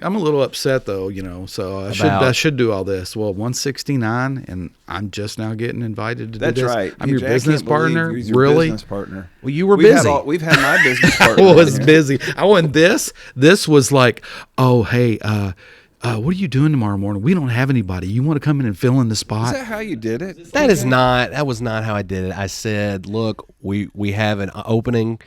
I'm a little upset though, so I should do all this. Well, 169, and I'm just now getting invited to do this. That's right. I'm your business partner. He's your really? business partner. Well, you were busy. We've had my business partner. I was busy. I wasn't this. This was like, oh, hey, what are you doing tomorrow morning? We don't have anybody. You want to come in and fill in the spot? Is that how you did it? That was not how I did it. I said, look, we have an opening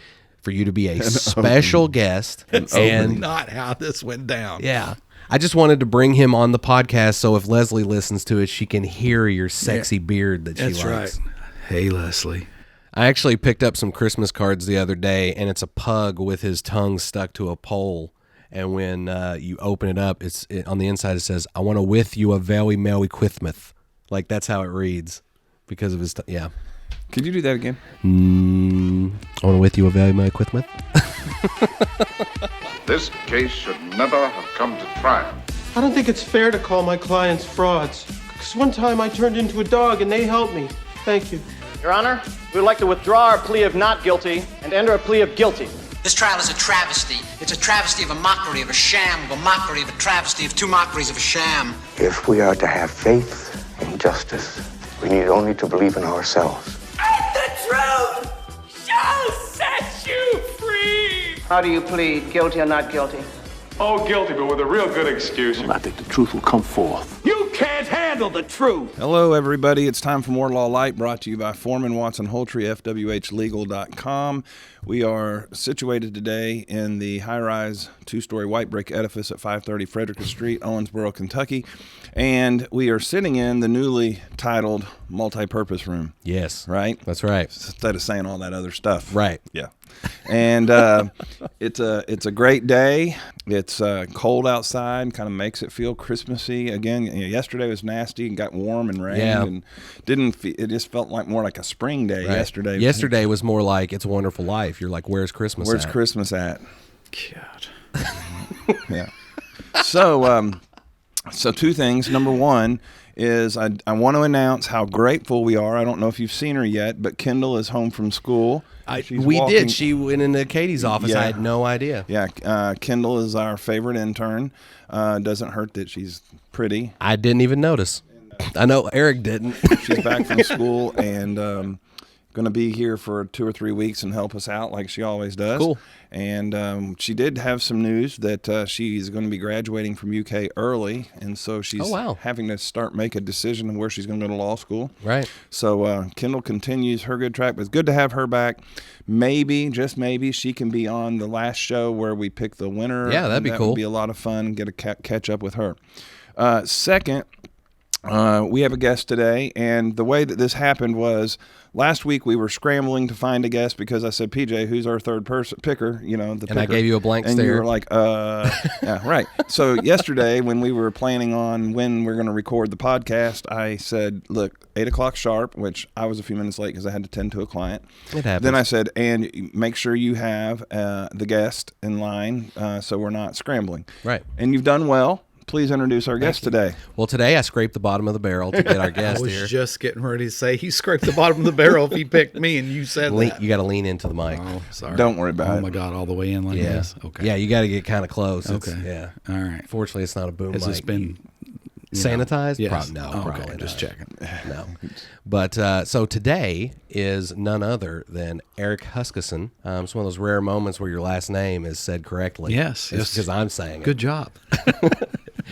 for you to be a special guest. And not how this went down. Yeah. I just wanted to bring him on the podcast so if Leslie listens to it, she can hear your sexy beard that she likes. That's right. Hey, Leslie. I actually picked up some Christmas cards the other day, and it's a pug with his tongue stuck to a pole. And when you open it up, on the inside it says, I want to with you a very merry Christmas. Like, that's how it reads because of his yeah. Could you do that again? I want to with you a very merry Christmas. This case should never have come to trial. I don't think it's fair to call my clients frauds. Because one time I turned into a dog and they helped me. Thank you. Your Honor, we would like to withdraw our plea of not guilty and enter a plea of guilty. This trial is a travesty. It's a travesty of a mockery, of a sham, of a mockery, of a travesty, of two mockeries, of a sham. If we are to have faith in justice, we need only to believe in ourselves. And the truth shall set you free! How do you plead, guilty or not guilty? Oh, guilty, but with a real good excuse. I think the truth will come forth. You can't handle the truth! Hello, everybody. It's time for more Law Light, brought to you by Foreman Watson Holtree, FWHlegal.com. We are situated today in the high-rise, two-story white brick edifice at 530 Frederick Street, Owensboro, Kentucky. And we are sitting in the newly titled multi-purpose room. Yes. Right? That's right. Instead of saying all that other stuff. Right. Yeah. And it's a great day. It's cold outside, kind of makes it feel Christmassy. Again, yesterday was nasty and got warm and rained, and it just felt like more like a spring day yesterday. Yesterday was more like It's a Wonderful Life. You're like, where's Christmas Where's at? Christmas at? God. Yeah. So two things. Number one is I want to announce how grateful we are. I don't know if you've seen her yet, but Kendall is home from school. Did. She went into Katie's office. Yeah. I had no idea. Yeah. Kendall is our favorite intern. Doesn't hurt that she's pretty. I didn't even notice. I know Eric didn't. She's back from school and going to be here for 2 or 3 weeks and help us out like she always does. Cool. And she did have some news that she's going to be graduating from UK early, and so she's having to make a decision on where she's going to go to law school. Right. So Kendall continues her good track, but it's good to have her back. Maybe, just maybe, she can be on the last show where we pick the winner. Yeah, that'd be cool. That would be a lot of fun, get a catch up with her. Second, we have a guest today, and the way that this happened was last week we were scrambling to find a guest because I said, PJ, who's our third person picker? And I gave you a blank stare. And you were like, yeah, right. So yesterday when we were planning on when we're going to record the podcast, I said, look, 8 o'clock sharp, which I was a few minutes late because I had to tend to a client. It happens. Then I said, and make sure you have the guest in line so we're not scrambling. Right. And you've done well. Please introduce our guest today. Well, today I scraped the bottom of the barrel to get our guest here. I was just getting ready to say he scraped the bottom of the barrel if he picked me, and you said that. You got to lean into the mic. Oh, sorry. Don't worry about it. Oh, my God, all the way in like this? Okay. Yeah, you got to get kind of close. Okay. Yeah. All right. Fortunately, it's not a boom mic. Has this been sanitized? Yes. Probably okay, just checking. No. But so today is none other than Eric Huskisson. It's one of those rare moments where your last name is said correctly. Yes. Because I'm saying it. Good job.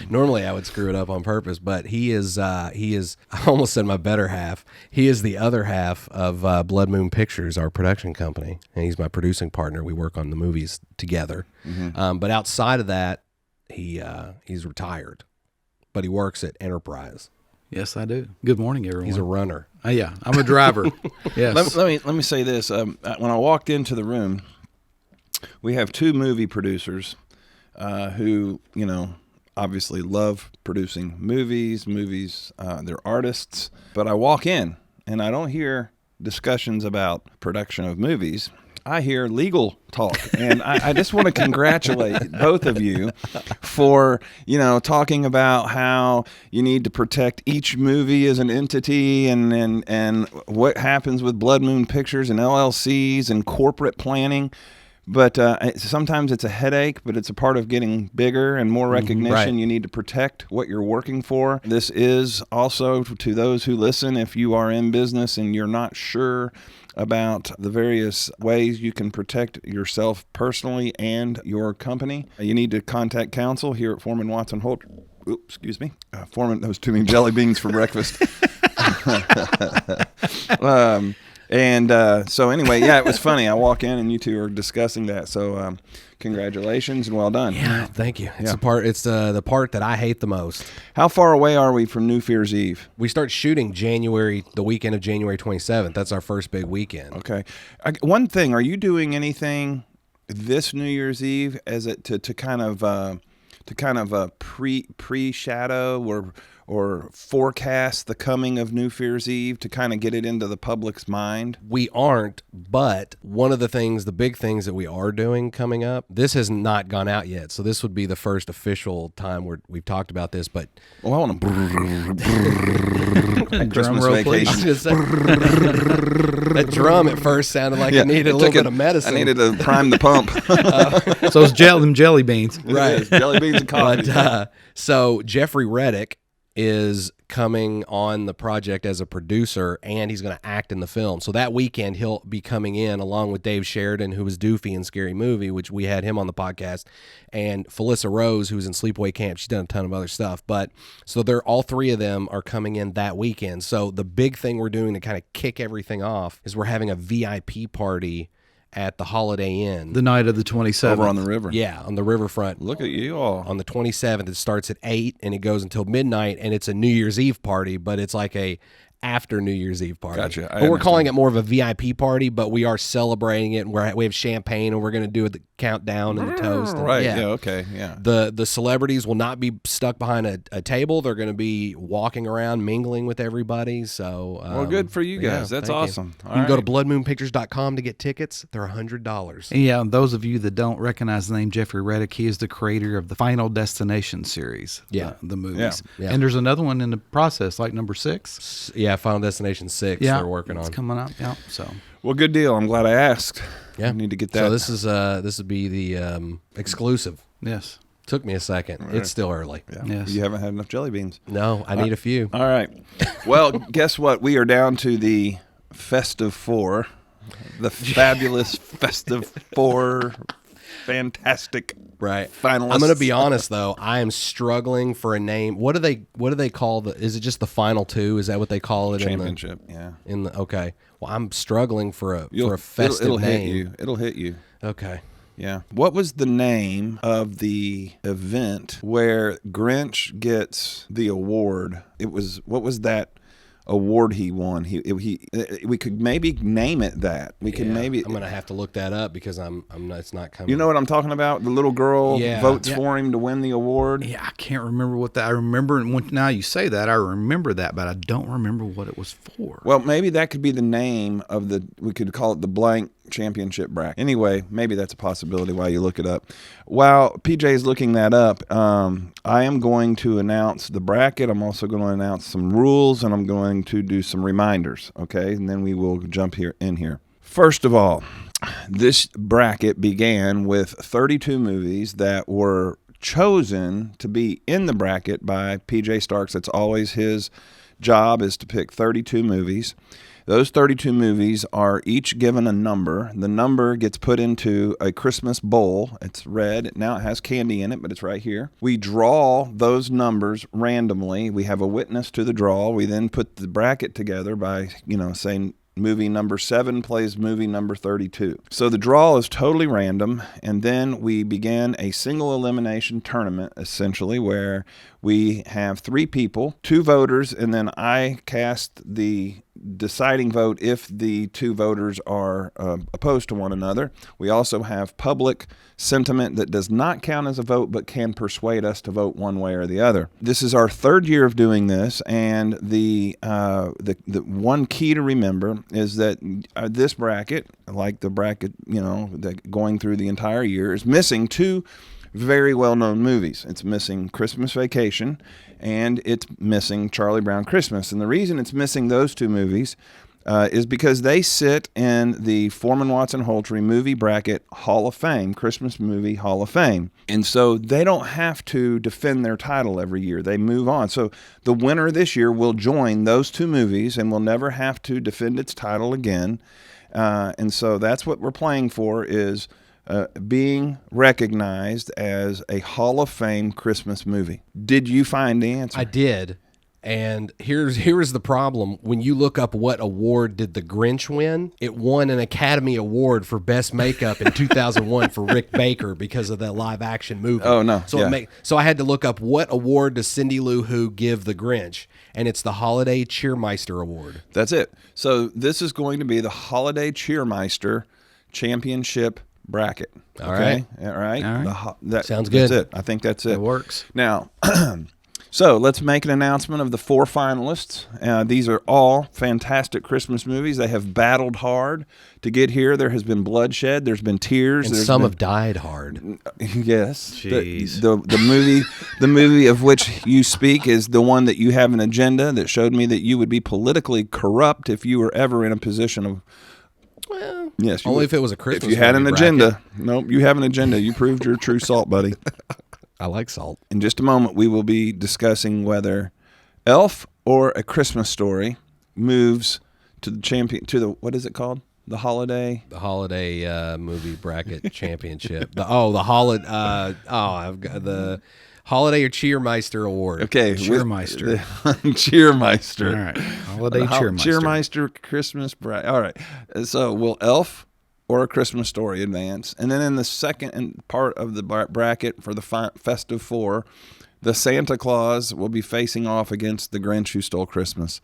Normally I would screw it up on purpose, but he is, I almost said my better half. He is the other half of Blood Moon Pictures, our production company, and he's my producing partner. We work on the movies together. Mm-hmm. But outside of that, he's retired, but he works at Enterprise. Yes, I do. Good morning, everyone. He's a runner. Yeah, I'm a driver. Yes. Let me say this. When I walked into the room, we have 2 movie producers who, obviously love producing movies. They're artists. But I walk in, and I don't hear discussions about production of movies. I hear legal talk, and I just want to congratulate both of you for, talking about how you need to protect each movie as an entity and what happens with Blood Moon Pictures and LLCs and corporate planning. But sometimes it's a headache, but it's a part of getting bigger and more recognition. Right. You need to protect what you're working for. This is also to those who listen, if you are in business and you're not sure about the various ways you can protect yourself personally and your company, you need to contact counsel here at Foreman Watson Holt. Oops, excuse me. Foreman, that was too many jelly beans for breakfast. So anyway, yeah, it was funny. I walk in and you two are discussing that. So congratulations and well done. Yeah, thank you. It's the part that I hate the most. How far away are we from New Year's Eve? We start shooting the weekend of January 27th. That's our first big weekend. Okay. One thing, are you doing anything this New Year's Eve as it to kind of pre-shadow or forecast the coming of New Year's Eve to kind of get it into the public's mind? We aren't, but one of the big things that we are doing coming up, this has not gone out yet, so this would be the first official time where we've talked about this, but... Well, I want to... Drum roll, please. I was gonna say, that drum at first sounded like it needed a little bit of medicine. I needed to prime the pump. So it's jelly beans. Right. Jelly beans and coffee. But, so Jeffrey Reddick is coming on the project as a producer, and he's going to act in the film. So that weekend, he'll be coming in along with Dave Sheridan, who was Doofy in Scary Movie, which we had him on the podcast, and Felissa Rose, who's in Sleepaway Camp. She's done a ton of other stuff. But so all three of them are coming in that weekend. So the big thing we're doing to kind of kick everything off is we're having a VIP party at the Holiday Inn. The night of the 27th. Over on the river. Yeah, on the riverfront. Look at you all. On the 27th, it starts at 8 and it goes until midnight, and it's a New Year's Eve party, but it's like a after New Year's Eve party. Gotcha. But we're calling it more of a VIP party, but we are celebrating it. And we have champagne, and we're going to do the countdown and the toast. And, right. Yeah. Okay. Yeah. The celebrities will not be stuck behind a table. They're going to be walking around, mingling with everybody. So, well, good for you guys. That's awesome. You can go to bloodmoonpictures.com to get tickets. They're $100. Yeah. And those of you that don't recognize the name Jeffrey Reddick, he is the creator of the Final Destination series. Yeah. The movies. Yeah. And there's another one in the process, like number 6. Yeah. Final Destination 6. Yeah, they're working on. It's coming up. Yeah. So. Well, good deal. I'm glad I asked. Yeah. I need to get that. So this would be the exclusive. Yes. Took me a second. Right. It's still early. Yeah. Yes. You haven't had enough jelly beans. No, I need a few. All right. Well, guess what? We are down to the festive four. The fabulous festive four. Fantastic. Right. Finalists. I'm going to be honest though. I am struggling for a name. What do they call is it just the final two? Is that what they call it? Championship. Okay. Well, I'm struggling for a festive it'll name. Hit you. It'll hit you. Okay. Yeah. What was the name of the event where Grinch gets the award? What was that award he won? We could maybe name it that. We could maybe. I'm gonna have to look that up because I'm not. It's not coming. You know what I'm talking about? The little girl votes for him to win the award. Yeah, I can't remember what that. I remember now you say that. I remember that, but I don't remember what it was for. Well, maybe that could be the name of we could call it the blank championship bracket. Anyway, maybe that's a possibility while you look it up. While PJ is looking that up, I am going to announce the bracket. I'm also going to announce some rules, and I'm going to do some reminders, okay? And then we will jump in here. First of all, this bracket began with 32 movies that were chosen to be in the bracket by PJ Starks. That's always his job, is to pick 32 movies. Those 32 movies are each given a number. The number gets put into a Christmas bowl. It's red. Now it has candy in it, but it's right here. We draw those numbers randomly. We have a witness to the draw. We then put the bracket together by, saying movie number 7 plays movie number 32. So the draw is totally random, and then we began a single elimination tournament, essentially, where we have 3 people, 2 voters, and then I cast the deciding vote if the 2 voters are opposed to one another. We also have public sentiment that does not count as a vote but can persuade us to vote one way or the other. This is our 3rd year of doing this, and the one key to remember is that this bracket, like the bracket, that going through the entire year, is missing 2 very well-known movies. It's missing Christmas Vacation, and it's missing Charlie Brown Christmas. And the reason it's missing those 2 movies is because they sit in the Foreman Watson Holtree Movie Bracket Hall of Fame, Christmas Movie Hall of Fame. And so they don't have to defend their title every year. They move on. So the winner this year will join those two movies and will never have to defend its title again. And so that's what we're playing for, is being recognized as a Hall of Fame Christmas movie. Did you find the answer? I did. And here's the problem. When you look up what award did The Grinch win, it won an Academy Award for Best Makeup in 2001 for Rick Baker because of that live action movie. Oh, no. So so I had to look up what award does Cindy Lou Who give The Grinch, and it's the Holiday Cheermeister Award. That's it. So this is going to be the Holiday Cheermeister Championship bracket. All right. All right. That sounds good. That's it. I think that's it. It works. Now, so let's make an announcement of the 4 finalists. These are all fantastic Christmas movies. They have battled hard to get here. There has been bloodshed. There's been tears. And some have died hard. Yes. Jeez. The movie of which you speak is the one that you have an agenda that showed me that you would be politically corrupt if you were ever in a position of. Well, yes. Only if it was a Christmas. If you had an movie agenda. bracket. Nope. You have an agenda. You proved your true salt, buddy. I like salt. In just a moment, we will be discussing whether Elf or A Christmas Story moves to the what is it called? The holiday Movie Bracket Championship. I've got the Holiday or Cheermeister Award. Okay, Cheermeister. Cheermeister. All right, Holiday Cheermeister. Cheermeister Christmas bracket. All right. So will Elf or A Christmas Story advance? And then in the second part of the bracket for the Festive Four, the Santa Claus will be facing off against The Grinch Who Stole Christmas.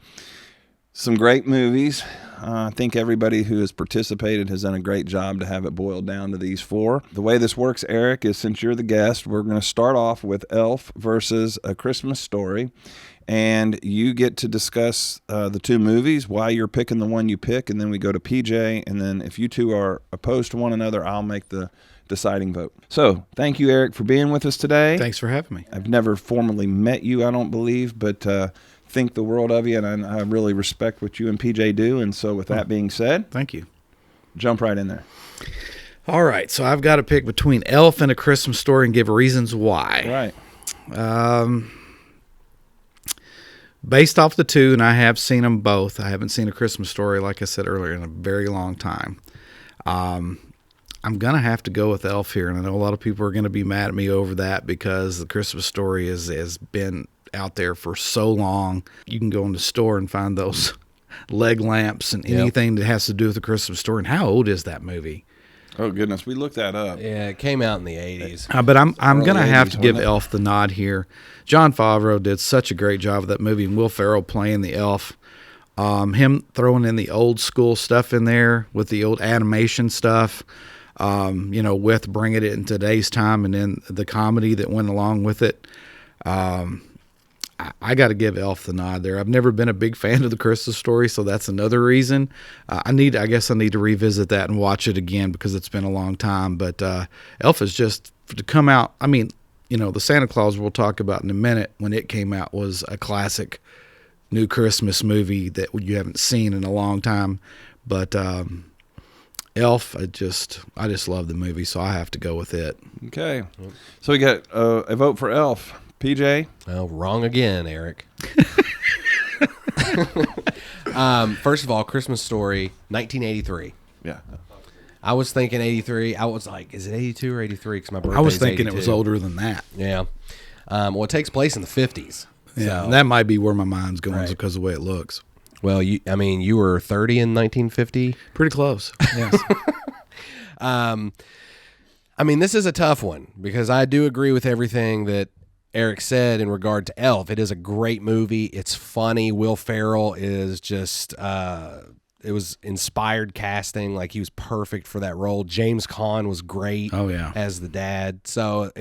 Some great movies. I think everybody who has participated has done a great job to have it boiled down to these 4. The way this works, Eric, is since you're the guest, we're going to start off with Elf versus A Christmas Story. And you get to discuss the 2 movies, why you're picking the one you pick, and then we go to PJ. And then if you two are opposed to one another, I'll make the deciding vote. So thank you, Eric, for being with us today. Thanks for having me. I've never formally met you, I don't believe, but think the world of you, and I really respect what you and PJ do. And so with that being said, thank you. Jump right in there. All right, so I've got to pick between Elf and A Christmas Story and give reasons why. Right. Based off the 2, and I have seen them both. I haven't seen A Christmas Story, like I said earlier, in a very long time. I'm going to have to go with Elf here, and I know a lot of people are going to be mad at me over that because The Christmas Story has been out there for so long. You can go in the store and find those leg lamps and anything that has to do with The Christmas Story. And how old is that movie? Oh, goodness. We looked that up. Yeah, it came out in the 80s. But I'm going to have to give wasn't it? Elf the nod here. Jon Favreau did such a great job with that movie, and Will Ferrell playing the elf. Him throwing in the old school stuff in there with the old animation stuff, with bringing it in today's time, and then the comedy that went along with it. I got to give Elf the nod there. I've never been a big fan of The Christmas Story, so that's another reason. I guess I need to revisit that and watch it again because it's been a long time. But Elf is just to come out. I mean, the Santa Claus we'll talk about in a minute, when it came out, was a classic new Christmas movie that you haven't seen in a long time. But Elf, I just love the movie, so I have to go with it. Okay. So we got a vote for Elf. PJ? Oh, wrong again, Eric. First of all, Christmas Story, 1983. Yeah. I was thinking 83. I was like, is it 82 or 83? Because my birthday's I was thinking 82. it was older than that. Yeah. Well, it takes place in the 50s. Yeah, so. that might be where my mind's going Right. because of the way it looks. Well, you were 30 in 1950? Pretty close, yes. This is a tough one because I do agree with everything that Eric said in regard to Elf. It is a great movie. It's funny. Will Ferrell is just, it was inspired casting. Like, he was perfect for that role. James Caan was great as the dad. So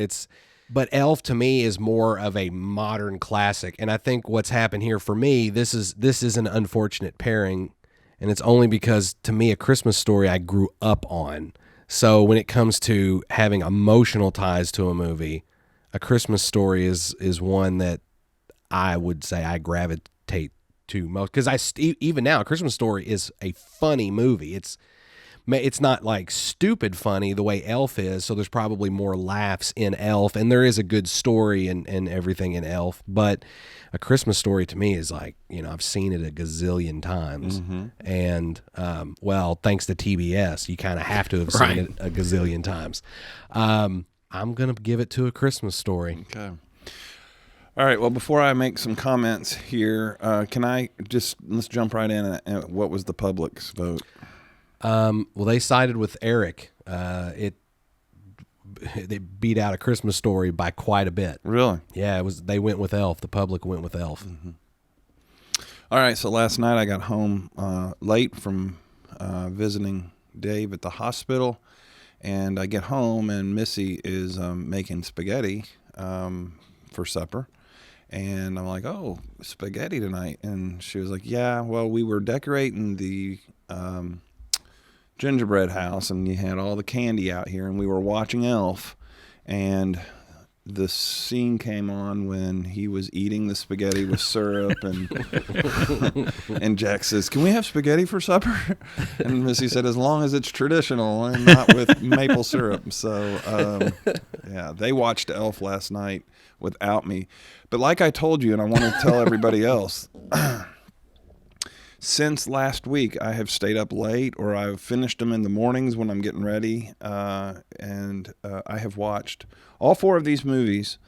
but Elf to me is more of a modern classic. And I think what's happened here for me, this is an unfortunate pairing. And it's only because to me, A Christmas Story I grew up on. So when it comes to having emotional ties to a movie, A Christmas Story is one that I would say I gravitate to most, because even now, A Christmas Story is a funny movie. It's not like stupid funny the way Elf is, so there's probably more laughs in Elf, and there is a good story and everything in Elf, but A Christmas Story to me is like, I've seen it a gazillion times, and well, thanks to TBS, you kind of have to have seen it a gazillion times. I'm going to give it to A Christmas Story. Okay. All right. Well, before I make some comments here, let's jump right in. What was the public's vote? Well, they sided with Eric. They beat out A Christmas Story by quite a bit. Really? Yeah, they went with Elf. The public went with Elf. Mm-hmm. All right. So last night I got home late from visiting Dave at the hospital, and I get home and Missy is making spaghetti for supper. And I'm like, oh, spaghetti tonight. And she was like, yeah, well, we were decorating the gingerbread house, and you had all the candy out here, and we were watching Elf, and the scene came on when he was eating the spaghetti with syrup, and Jack says, can we have spaghetti for supper? And Missy said, as long as it's traditional and not with maple syrup. So, yeah, they watched Elf last night without me. But like I told you, and I want to tell everybody else, since last week, I have stayed up late, or I've finished them in the mornings when I'm getting ready, and I have watched all 4 of these movies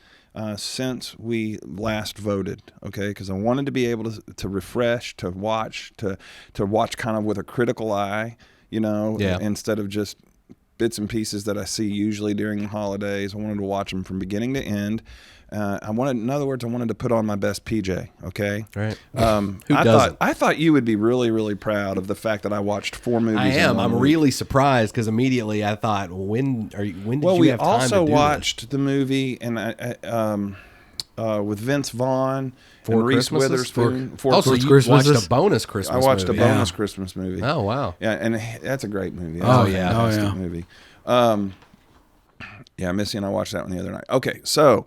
since we last voted, okay? Because I wanted to be able to refresh, to watch kind of with a critical eye, instead of just bits and pieces that I see usually during the holidays. I wanted to watch them from beginning to end. In other words, I wanted to put on my best PJ. Okay. Right. I thought you would be really, really proud of the fact that I watched 4 movies. I am. I'm really surprised because immediately I thought, when did you have time to do this? Well, we also watched the movie with Vince Vaughn and Reese Witherspoon. So you watched a bonus Christmas movie. I watched a bonus Christmas movie. Oh, wow. Yeah, and that's a great movie. That's a fantastic movie. Yeah, Missy and I watched that one the other night. Okay, so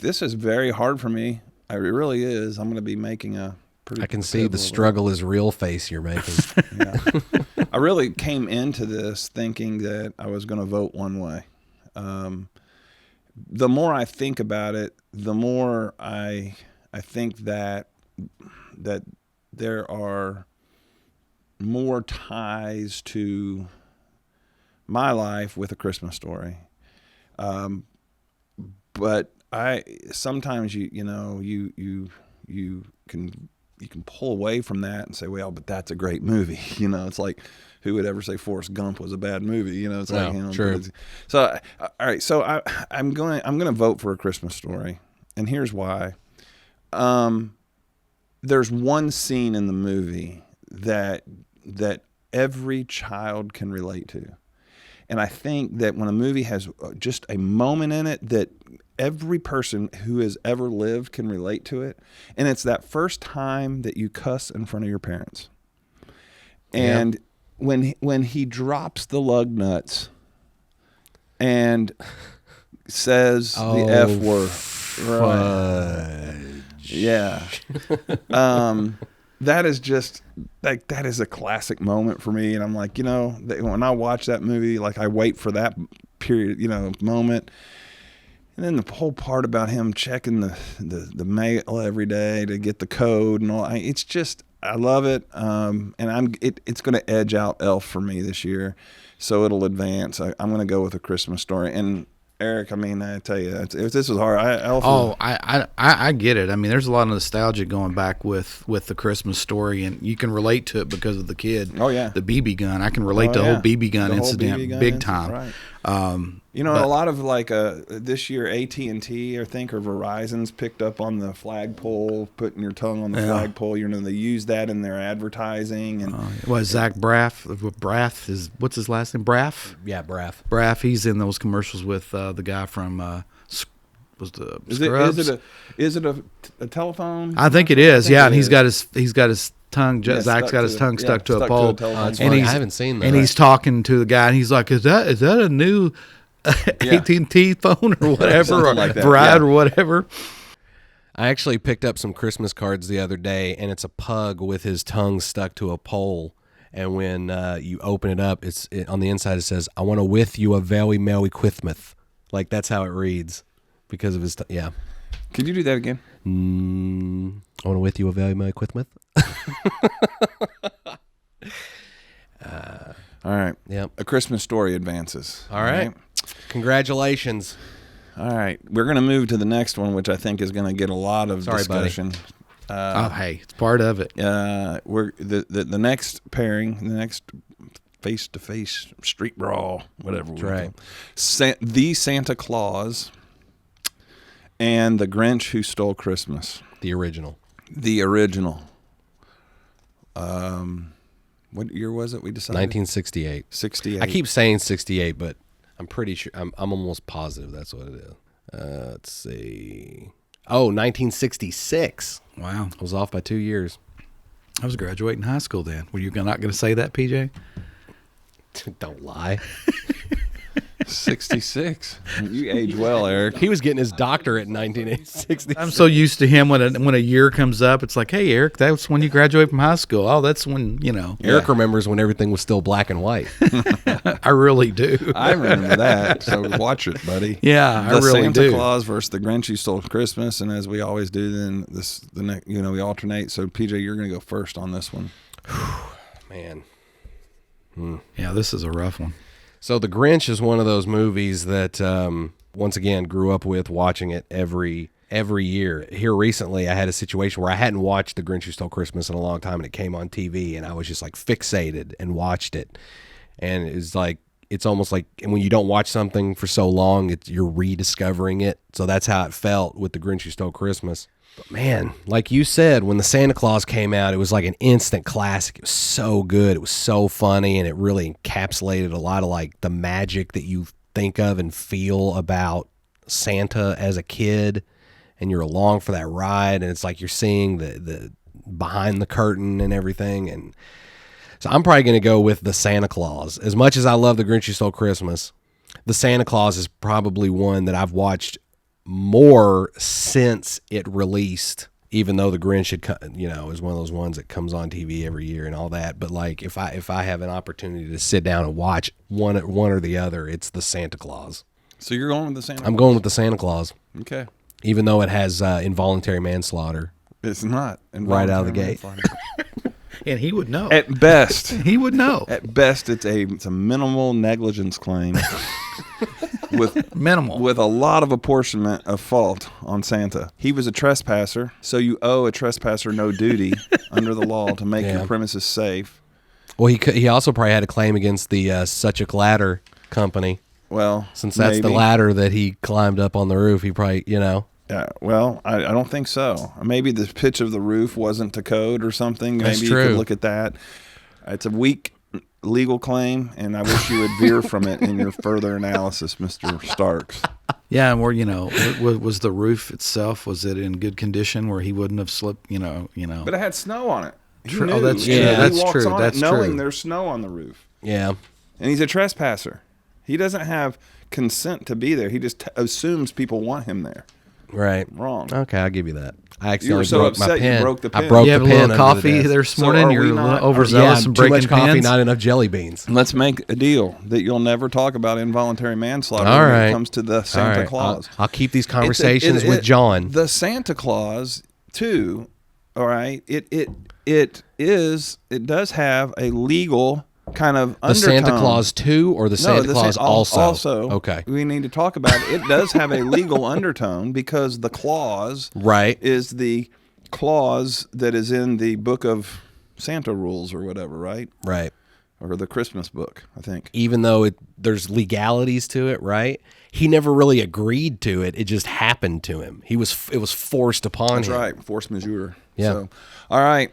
this is very hard for me. It really is. I'm going to be making a pretty. I can see the struggle is real face you're making. Yeah. I really came into this thinking that I was going to vote one way. The more I think about it, the more I think that there are more ties to my life with A Christmas Story. But sometimes you can pull away from that and say, well, but that's a great movie. It's like, who would ever say Forrest Gump was a bad movie? It's like, true. So, all right. So I'm going to vote for A Christmas Story. And here's why. There's one scene in the movie that every child can relate to. And I think that when a movie has just a moment in it that every person who has ever lived can relate to it, and it's that first time that you cuss in front of your parents. And when he drops the lug nuts and says the F word. Right. Yeah. That is just like, that is a classic moment for me. And I'm like, when I watch that movie, like I wait for that period, moment. And then the whole part about him checking the mail every day to get the code and all, it's just, I love it. And it's going to edge out Elf for me this year. So it'll advance. I'm going to go with A Christmas Story. And Eric, I tell you, if this was hard, I get it. I mean, there's a lot of nostalgia going back with The Christmas Story, and you can relate to it because of the kid. Oh yeah, the BB gun. I can relate to the whole BB gun incident big time. Right. A lot of this year AT&T, I think, or Verizon's picked up on the flagpole, putting your tongue on the flagpole. They use that in their advertising. And Zach Braff is, what's his last name? Braff? Yeah, Braff. Braff. He's in those commercials with the guy from Scrubs. Is it a telephone? I think it is. Yeah, and he's got his tongue. Zach's got his tongue stuck to a pole. I haven't seen that. And he's talking to the guy, and he's like, "Is that a new AT&T phone or whatever, or like that. Verizon or whatever?" I actually picked up some Christmas cards the other day, and it's a pug with his tongue stuck to a pole. And when you open it up, on the inside it says, "I want to with you a very merry Christmas." Like, that's how it reads because of his yeah. Could you do that again? I want to with you a very merry Christmas. All right. Yep. A Christmas Story advances. All right. Congratulations. All right. We're going to move to the next one, which I think is going to get a lot of discussion. Hey, it's part of it. We're the next pairing, the next face-to-face street brawl, whatever. That's right. The Santa Claus and the Grinch Who Stole Christmas. The original. What year was it we decided? 1968. 68. I keep saying 68, but I'm pretty sure, I'm almost positive that's what it is. Let's see. Oh, 1966. Wow. I was off by 2 years. I was graduating high school then. Were you not going to say that, PJ? Don't lie. 66. You age well, Eric. He was getting his doctorate in 1966. I'm so used to him when a year comes up, it's like, hey, Eric, that's when you graduate from high school. Oh, that's when, Eric remembers when everything was still black and white. I really do. I remember that. So watch it, buddy. Yeah, I really Santa do. Santa Claus versus the Grinch Who Stole Christmas, and as we always do, then we alternate. So PJ, you're going to go first on this one. Man. Yeah, this is a rough one. So The Grinch is one of those movies that, once again, grew up with watching it every year. Here recently, I had a situation where I hadn't watched The Grinch Who Stole Christmas in a long time, and it came on TV, and I was just like fixated and watched it. And it's almost like when you don't watch something for so long, you're rediscovering it. So that's how it felt with The Grinch Who Stole Christmas. But man, like you said, when the Santa Claus came out, it was like an instant classic. It was so good. It was so funny, and it really encapsulated a lot of like the magic that you think of and feel about Santa as a kid, and you're along for that ride, and it's like you're seeing the behind the curtain and everything. And so I'm probably going to go with the Santa Claus. As much as I love The Grinch Who Stole Christmas, the Santa Claus is probably one that I've watched more since it released, even though the Grinch is one of those ones that comes on TV every year and all that. But like if I have an opportunity to sit down and watch one or the other, it's the Santa Claus. So you're going with the Santa Claus? I'm going with the Santa Claus. Okay. Even though it has involuntary manslaughter. It's not right out of the gate. And he would know. At best. He would know. At best, it's a minimal negligence claim. With a lot of apportionment of fault on Santa. He was a trespasser, so you owe a trespasser no duty under the law to make your premises safe. Well, he also probably had a claim against the Such a Ladder company. Well, since that's the ladder that he climbed up on the roof, he probably, Yeah, well, I don't think so. Maybe the pitch of the roof wasn't to code or something. That's Maybe true. You could look at that. It's a weak legal claim, and I wish you would veer from it in your further analysis, Mr. Starks. Yeah, and was the roof itself, was it in good condition where he wouldn't have slipped, But it had snow on it. Oh, that's true. That's true. That's knowing true. there's snow on the roof. Yeah. And he's a trespasser. He doesn't have consent to be there. He just assumes people want him there. Right. Wrong. Okay, I'll give you that. I You were accidentally so broke my upset you pen. broke the pen. I broke You the have a pen little under coffee the desk. this morning. are we You're not- overzealous and too breaking much coffee, pens. not enough jelly beans. Let's make a deal that you'll never talk about involuntary manslaughter All when right. it comes to the Santa All right. Claus. I'll keep these conversations with John. The Santa Claus, too, all right, it does have a legal kind of The undertone. Santa Claus 2 or the Santa Claus also? Also, Okay. we need to talk about it. It does have a legal undertone because the clause is the clause that is in the book of Santa rules or whatever, right? Right. Or the Christmas book, I think. Even though there's legalities to it, right? He never really agreed to it. It just happened to him. It was forced upon That's him. right. Force majeure. Yeah. So, all right.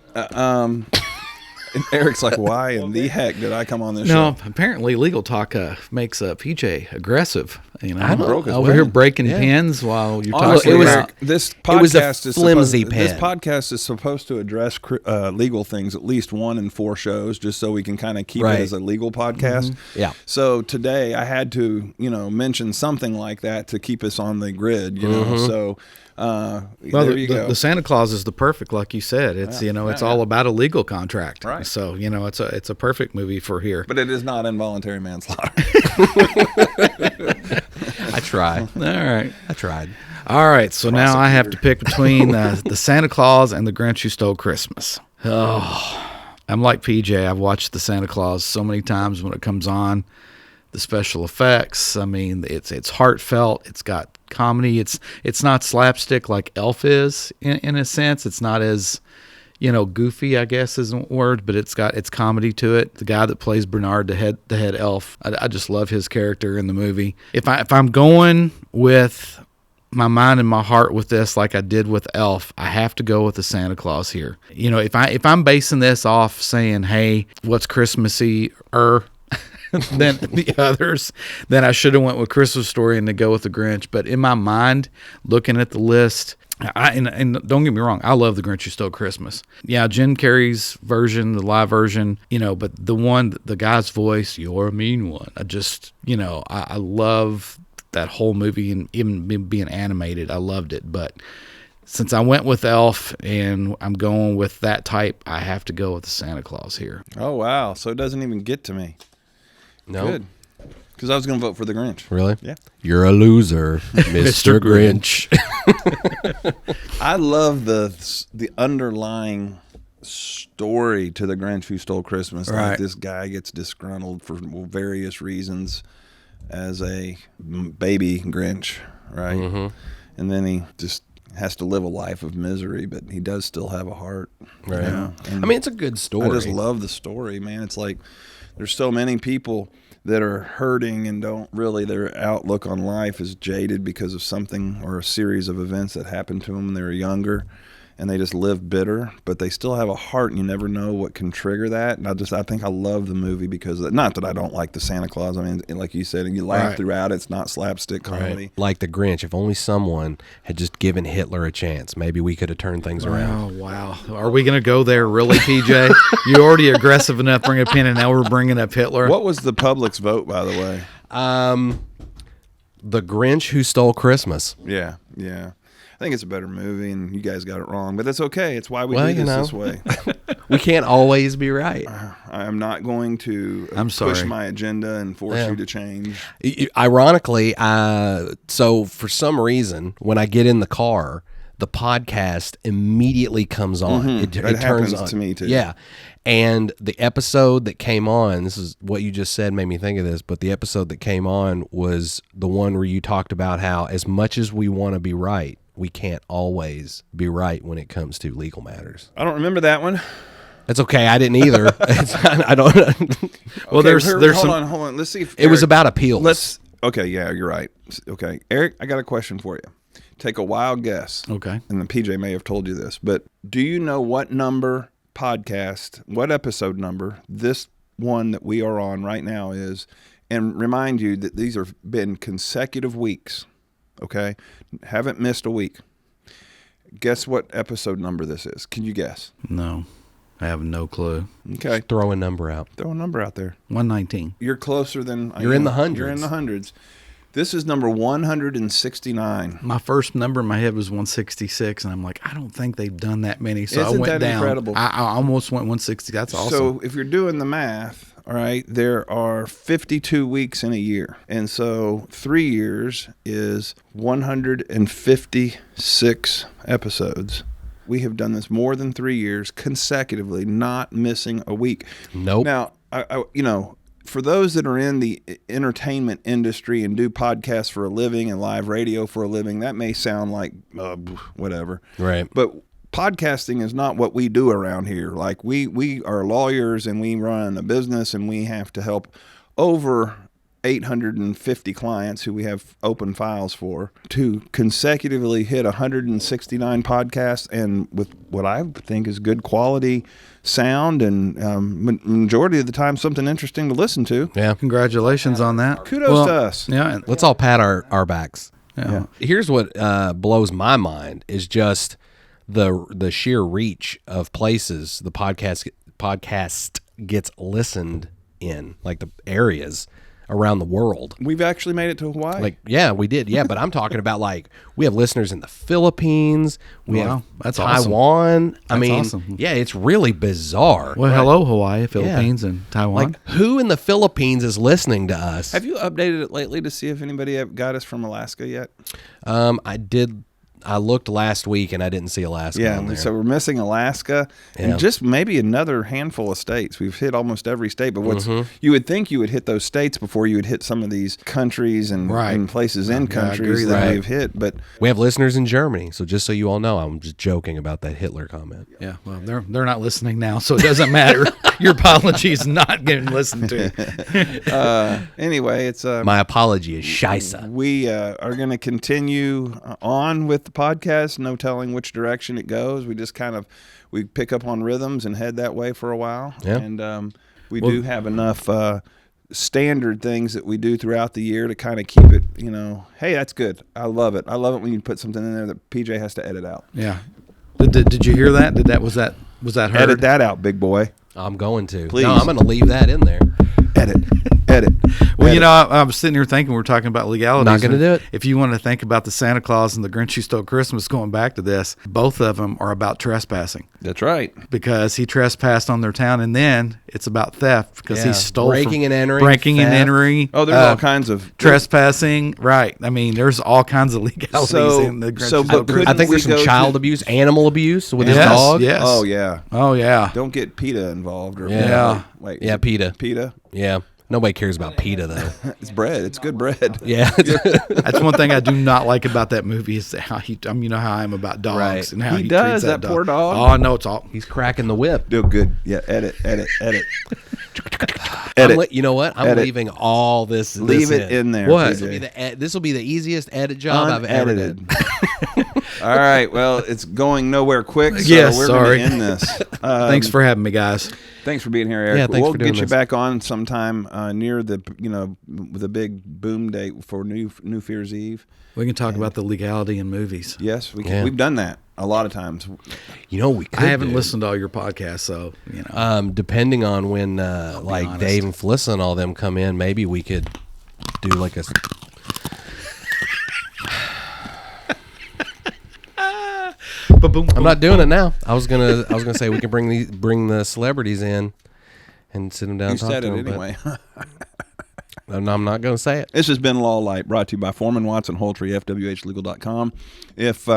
And Eric's like, why in the heck did I come on this No, show? apparently legal talk makes PJ aggressive. You know, I broke his over here pen. breaking Yeah. pens while you're Honestly, talking was- about. this it was a podcast is flimsy supposed, This pen. podcast is supposed to address legal things at least 1 in 4 shows, just so we can kind of keep Right. it as a legal podcast. Yeah. So today I had to, mention something like that to keep us on the grid. So Well, there you go. the Santa Claus is the perfect, like you said. It's it's all about a legal contract. Right. So it's a perfect movie for here. But it is not involuntary manslaughter. I tried. All right. I tried. All right, so now I have to pick between the Santa Claus and the Grinch Who Stole Christmas. Oh, I'm like PJ. I've watched the Santa Claus so many times when it comes on. The special effects. I mean, it's heartfelt. It's got comedy. It's not slapstick like Elf is in a sense. It's not as goofy, I guess isn't a word, but it's comedy to it. The guy that plays Bernard, the head elf, I just love his character in the movie. If I'm going with my mind and my heart with this, like I did with Elf, I have to go with the Santa Claus here. If I'm basing this off saying, hey, what's Christmassy than the others, then I should have went with Christmas Story and to go with the Grinch. But in my mind, looking at the list, and don't get me wrong, I love the Grinch Who Stole Christmas. Yeah, Jim Carrey's version, the live version, but the guy's voice, "You're a mean one." I love that whole movie, and even being animated, I loved it. But since I went with Elf and I'm going with that type, I have to go with the Santa Claus here. Oh, wow. So it doesn't even get to me. No. Good. Because I was going to vote for the Grinch. Really? Yeah. You're a loser, Mr. Grinch. I love the underlying story to the Grinch Who Stole Christmas. Right. Like this guy gets disgruntled for various reasons as a baby Grinch, right? Mm-hmm. And then he just has to live a life of misery, but he does still have a heart. Right. And I mean, it's a good story. I just love the story, man. It's like there's so many people that are hurting and their outlook on life is jaded because of something or a series of events that happened to them when they were younger, and they just live bitter, but they still have a heart, and you never know what can trigger that. And I think I love the movie because not that I don't like the Santa Claus. I mean, like you said, and you laugh throughout. It's not slapstick comedy. Right. Like the Grinch, if only someone had just given Hitler a chance, maybe we could have turned things around. Oh, wow. Are we going to go there, really, PJ? You're already aggressive enough bringing a pin, and now we're bringing up Hitler. What was the public's vote, by the way? The Grinch Who Stole Christmas. Yeah. I think it's a better movie, and you guys got it wrong, but that's okay. It's why we do this way. We can't always be right. I'm not going to push my agenda and force you to change. Ironically, so for some reason, when I get in the car, the podcast immediately comes on. Mm-hmm. It turns on. To me too. Yeah. And the episode that came on, this is what you just said made me think of this, but the episode that came on was the one where you talked about how as much as we want to be right, we can't always be right when it comes to legal matters. I don't remember that one. That's okay. I didn't either. I don't. Well, there's hold on. Let's see if it was about appeals. Okay, yeah, you're right. Okay, Eric, I got a question for you. Take a wild guess. Okay. And the PJ may have told you this, but do you know what episode number this one that we are on right now is? And remind you that these have been consecutive weeks. Okay? Haven't missed a week. Guess what episode number this is? Can you guess? No. I have no clue. Okay. Throw a number out. Throw a number out there. 119. You're closer than You're in the hundreds. You're in the hundreds. This is number 169. My first number in my head was 166, and I'm like, I don't think they've done that many. So Isn't I went that down. incredible? I almost went 160. That's awesome. So if you're doing the math, all right, there are 52 weeks in a year. And so 3 years is 156 episodes. We have done this more than 3 years consecutively, not missing a week. Nope. Now, for those that are in the entertainment industry and do podcasts for a living and live radio for a living, that may sound like whatever. Right. But podcasting is not what we do around here. Like we are lawyers and we run a business and we have to help over 850 clients who we have open files for to consecutively hit 169 podcasts, and with what I think is good quality sound and majority of the time something interesting to listen to. Yeah. Congratulations on that. Kudos to us. Yeah. Let's all pat our backs. Yeah. Here's what blows my mind is just the sheer reach of places the podcast gets listened in, like the areas around the world. We've actually made it to Hawaii. Like, yeah, we did. Yeah, but I'm talking about, like, we have listeners in the Philippines. We have that's Taiwan. Awesome. I mean, awesome. Yeah, it's really bizarre. Well, hello, Hawaii, Philippines, and Taiwan. Like, who in the Philippines is listening to us? Have you updated it lately to see if anybody got us from Alaska yet? I did. I looked last week and I didn't see Alaska on there. So we're missing Alaska and just maybe another handful of states. We've hit almost every state, but you would think you would hit those states before you would hit some of these countries and places in countries that we've hit. But we have listeners in Germany, so just so you all know, I'm just joking about that Hitler comment. Yeah, well, they're not listening now, so it doesn't matter. Your apology is not getting listened to. Anyway, it's my apology is scheisse. We are going to continue on with the podcast. No telling which direction it goes. We just we pick up on rhythms and head that way for a while. Yeah. And we do have enough standard things that we do throughout the year to kind of keep it, hey, that's good. I love it. I love it when you put something in there that PJ has to edit out. Yeah. Did you hear that? Was that heard? Edit that out, big boy. I'm going to. Please. No, I'm going to leave that in there. Edit. Well, I was sitting here thinking, we're talking about legalities. Not going to do it. If you want to think about the Santa Claus and the Grinch Who Stole Christmas, going back to this, both of them are about trespassing. That's right. Because he trespassed on their town, and then it's about theft because he stole breaking and entering. Oh, there's all kinds of trespassing. Right. I mean, there's all kinds of legalities in the Grinch Who Stole Christmas. I think there's some child abuse, animal abuse with his yes, dog. Yes. Oh yeah. Oh yeah. Don't get PETA involved. Or Wait. Yeah, PETA. PETA. Yeah. Nobody cares about PETA though. It's bread. It's good bread. Yeah. That's one thing I do not like about that movie is how you know how I am about dogs and how he does treats that dog. poor dog. Oh no, it's all he's cracking the whip. Do good. Yeah. Edit. You know what? I'm leaving all this. Leave it in there. What? This will be the easiest edit job I've ever did. All right. Well, it's going nowhere quick. So yes, we're sorry. going to end this. Thanks for having me, guys. Thanks for being here, Eric. Yeah, thanks we'll for doing get you this. back on sometime near the the big boom date for New Year's Eve. We can talk about the legality in movies. Yes, we can. Yeah. We've done that a lot of times. We could I haven't listened to all your podcasts, so depending on when like Dave and Felissa and all them come in, maybe we could do like a. I'm not doing it now. I was gonna say we can bring the celebrities in and sit them down. You and talk said to it them, anyway. No, I'm not going to say it. This has been Law Light, brought to you by Foreman Watson Holtree, FWHlegal.com. If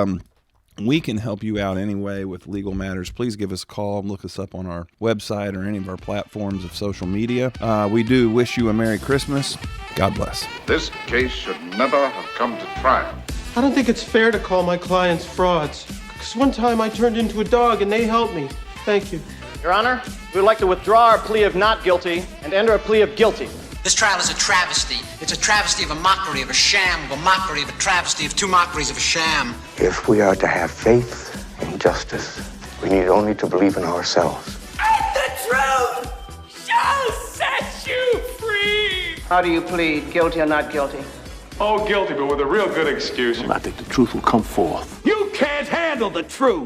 we can help you out anyway with legal matters, please give us a call. Look us up on our website or any of our platforms of social media. We do wish you a Merry Christmas. God bless. This case should never have come to trial. I don't think it's fair to call my clients frauds. Because one time I turned into a dog and they helped me. Thank you. Your Honor, we would like to withdraw our plea of not guilty and enter a plea of guilty. This trial is a travesty. It's a travesty of a mockery, of a sham, of a mockery, of a travesty, of two mockeries of a sham. If we are to have faith and justice, we need only to believe in ourselves. And the truth shall set you free! How do you plead, guilty or not guilty? Oh, guilty, but with a real good excuse. I think the truth will come forth. You can't handle the truth!